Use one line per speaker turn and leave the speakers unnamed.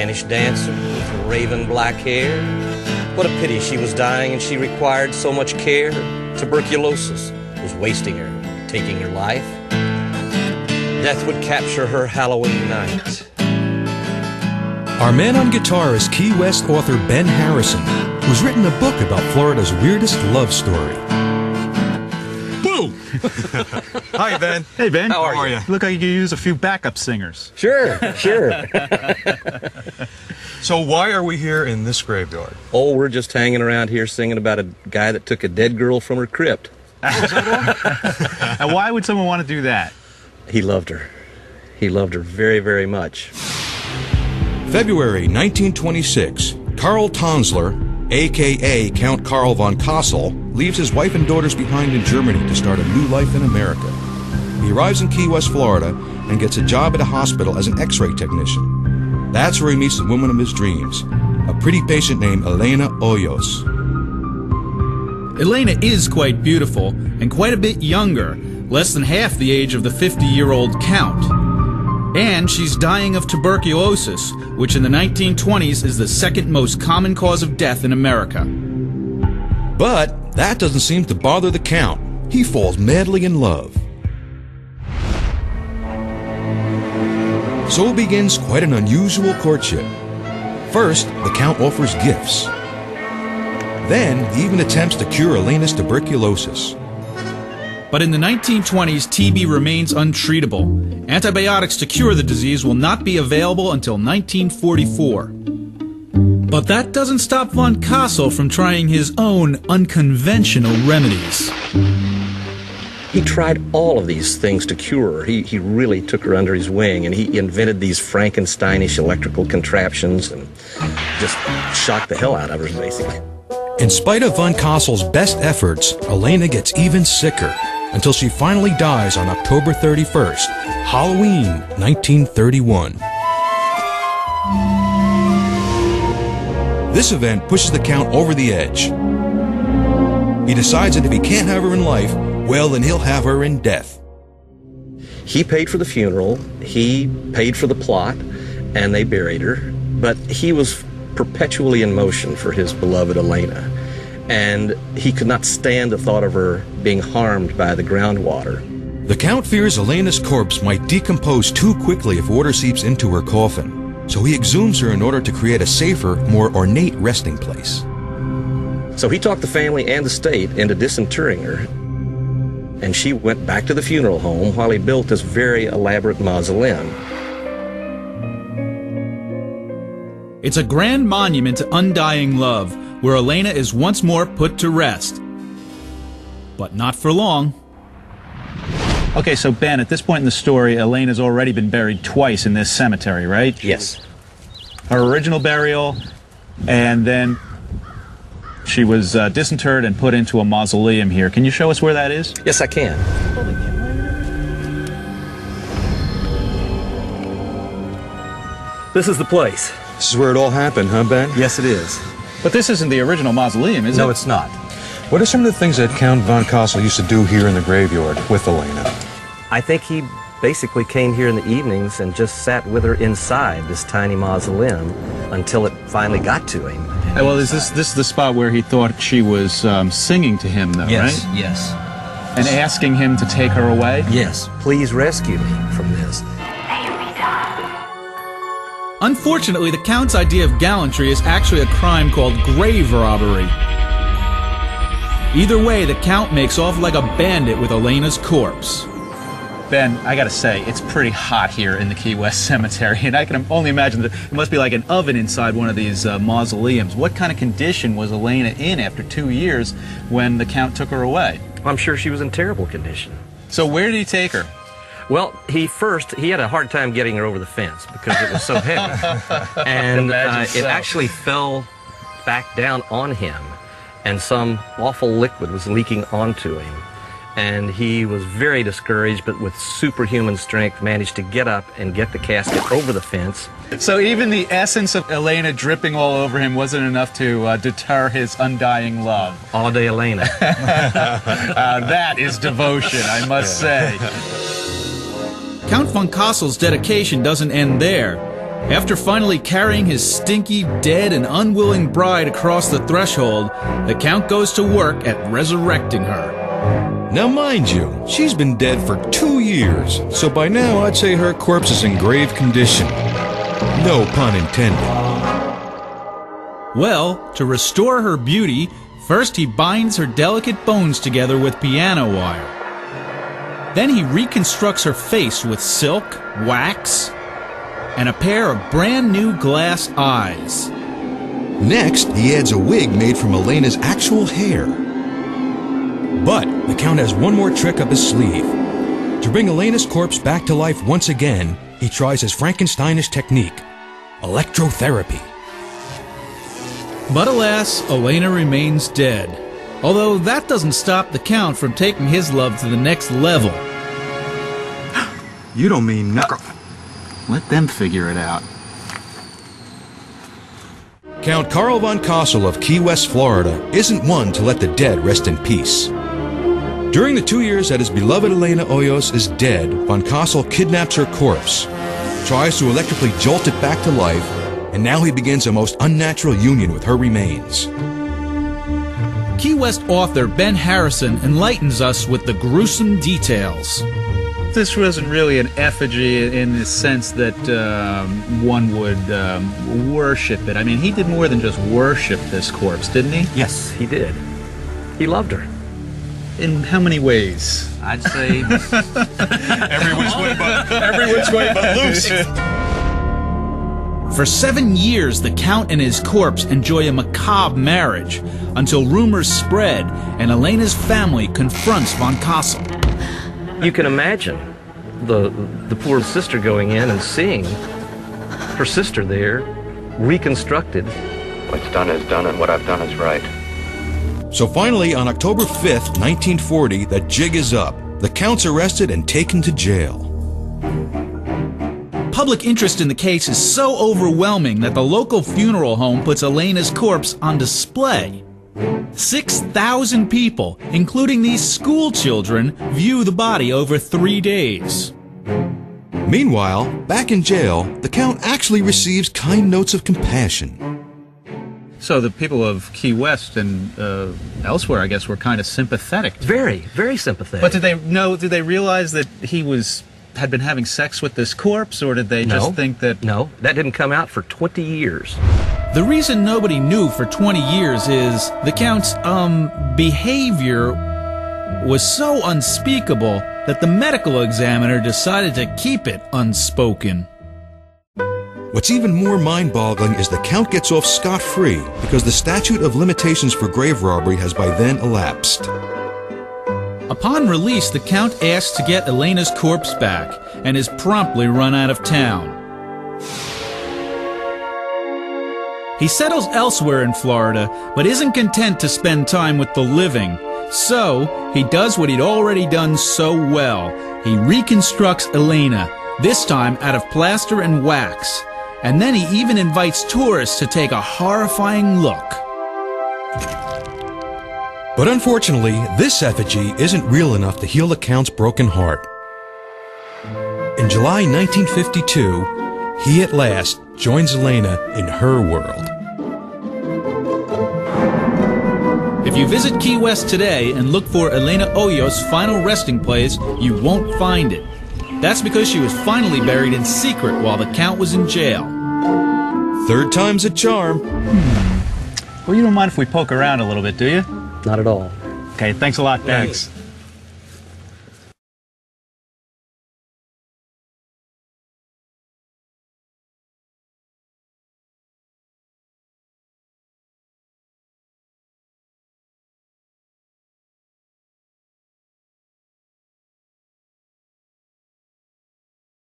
Spanish dancer with raven black hair. What a pity she was dying and she required so much care. Tuberculosis was wasting her, taking her life. Death would capture her Halloween night.
Our man on guitar is Key West author Ben Harrison, who's written a book about Florida's weirdest love story.
Boom! Hi, Ben.
Hey, Ben.
How are you?
You look like you could use a few backup singers.
Sure.
So why are we here in this graveyard?
Oh, we're just hanging around here singing about a guy that took a dead girl from her crypt.
And why would someone want to do that?
He loved her. He loved her very, very much.
February 1926, Karl Tonsler, a.k.a. Count Karl Von Cosel, leaves his wife and daughters behind in Germany to start a new life in America. He arrives in Key West, Florida, and gets a job at a hospital as an X-ray technician. That's where he meets the woman of his dreams, a pretty patient named Elena Hoyos.
Elena is quite beautiful and quite a bit younger, less than half the age of the 50-year-old Count. And she's dying of tuberculosis, which in the 1920s is the second most common cause of death in America.
But that doesn't seem to bother the Count. He falls madly in love. So begins quite an unusual courtship. First, the Count offers gifts. Then, he even attempts to cure Elena's tuberculosis.
But in the 1920s, TB remains untreatable. Antibiotics to cure the disease will not be available until 1944. But that doesn't stop Von Cosel from trying his own unconventional remedies.
He tried all of these things to cure her. He really took her under his wing, and he invented these Frankensteinish electrical contraptions and just shocked the hell out of her, basically.
In spite of Von Cosel's best efforts, Elena gets even sicker, until she finally dies on October 31st, Halloween 1931. This event pushes the Count over the edge. He decides that if he can't have her in life, well, then he'll have her in death.
He paid for the funeral, he paid for the plot, and they buried her, but he was perpetually in motion for his beloved Elena, and he could not stand the thought of her being harmed by the groundwater.
The Count fears Elena's corpse might decompose too quickly if water seeps into her coffin, so he exhumes her in order to create a safer, more ornate resting place.
So he talked the family and the state into disinterring her, and she went back to the funeral home while he built this very elaborate mausoleum.
It's a grand monument to undying love, where Elena is once more put to rest. But not for long.
Okay, so Ben, at this point in the story, Elena's already been buried twice in this cemetery, right?
Yes.
Her original burial, and then she was disinterred and put into a mausoleum here. Can you show us where that is?
Yes, I can. This is the place.
This is where it all happened, huh, Ben?
Yes, it is.
But this isn't the original mausoleum, is it?
No, it's not.
What are some of the things that Count Von Cosel used to do here in the graveyard with Elena?
I think he basically came here in the evenings and just sat with her inside this tiny mausoleum until it finally got to him.
Well, is this the spot where he thought she was singing to him, though,
Yes,
right?
yes.
And asking him to take her away?
Yes. Please rescue me from this.
Unfortunately, the Count's idea of gallantry is actually a crime called grave robbery. Either way, the Count makes off like a bandit with Elena's corpse.
Ben, I gotta say, it's pretty hot here in the Key West Cemetery, and I can only imagine that it must be like an oven inside one of these mausoleums. What kind of condition was Elena in after 2 years when the Count took her away?
I'm sure she was in terrible condition.
So where did he take her?
Well, he had a hard time getting her over the fence because it was so heavy. And it actually fell back down on him, and some awful liquid was leaking onto him. And he was very discouraged, but with superhuman strength managed to get up and get the casket over the fence.
So even the essence of Elena dripping all over him wasn't enough to deter his undying love.
All day Elena.
That is devotion, I must say.
Count Von Cosel's dedication doesn't end there. After finally carrying his stinky, dead, and unwilling bride across the threshold, the Count goes to work at resurrecting her.
Now mind you, she's been dead for 2 years, so by now I'd say her corpse is in grave condition. No pun intended.
Well, to restore her beauty, first he binds her delicate bones together with piano wire. Then he reconstructs her face with silk, wax, and a pair of brand new glass eyes.
Next, he adds a wig made from Elena's actual hair. But the Count has one more trick up his sleeve. To bring Elena's corpse back to life once again, he tries his Frankensteinish technique, electrotherapy.
But alas, Elena remains dead. Although that doesn't stop the Count from taking his love to the next level.
You don't mean
Let them figure it out.
Count Karl Von Cosel of Key West, Florida, isn't one to let the dead rest in peace. During the 2 years that his beloved Elena Hoyos is dead, Von Cosel kidnaps her corpse, tries to electrically jolt it back to life, and now he begins a most unnatural union with her remains.
Key West author Ben Harrison enlightens us with the gruesome details.
This wasn't really an effigy in the sense that one would worship it. I mean, he did more than just worship this corpse, didn't he?
Yes, he did. He loved her.
In how many ways?
I'd say
every which way but loose.
For 7 years, the Count and his corpse enjoy a macabre marriage until rumors spread and Elena's family confronts Von Cosel.
you can imagine the poor sister going in and seeing her sister there, reconstructed.
What's done is done, and what I've done is right.
So finally, on October 5th, 1940, the jig is up. The Count's arrested and taken to jail.
Public interest in the case is so overwhelming that the local funeral home puts Elena's corpse on display. 6,000 people, including these school children, view the body over 3 days.
Meanwhile, back in jail, the Count actually receives kind notes of compassion.
So the people of Key West and elsewhere, I guess, were kind of sympathetic.
Very, very sympathetic.
But did they realize that he had been having sex with this corpse, or did they just think that...
No, that didn't come out for 20 years.
The reason nobody knew for 20 years is the Count's, behavior was so unspeakable that the medical examiner decided to keep it unspoken.
What's even more mind-boggling is the Count gets off scot-free because the statute of limitations for grave robbery has by then elapsed.
Upon release, the Count asks to get Elena's corpse back and is promptly run out of town. He settles elsewhere in Florida, but isn't content to spend time with the living. So, he does what he'd already done so well. He reconstructs Elena, this time out of plaster and wax. And then he even invites tourists to take a horrifying look.
But unfortunately, this effigy isn't real enough to heal the Count's broken heart. In July 1952, he at last joins Elena in her world.
If you visit Key West today and look for Elena Hoyos' final resting place, you won't find it. That's because she was finally buried in secret while the Count was in jail.
Third time's a charm.
Well, you don't mind if we poke around a little bit, do you?
Not at all.
Okay, thanks a lot, Ben.
Thanks.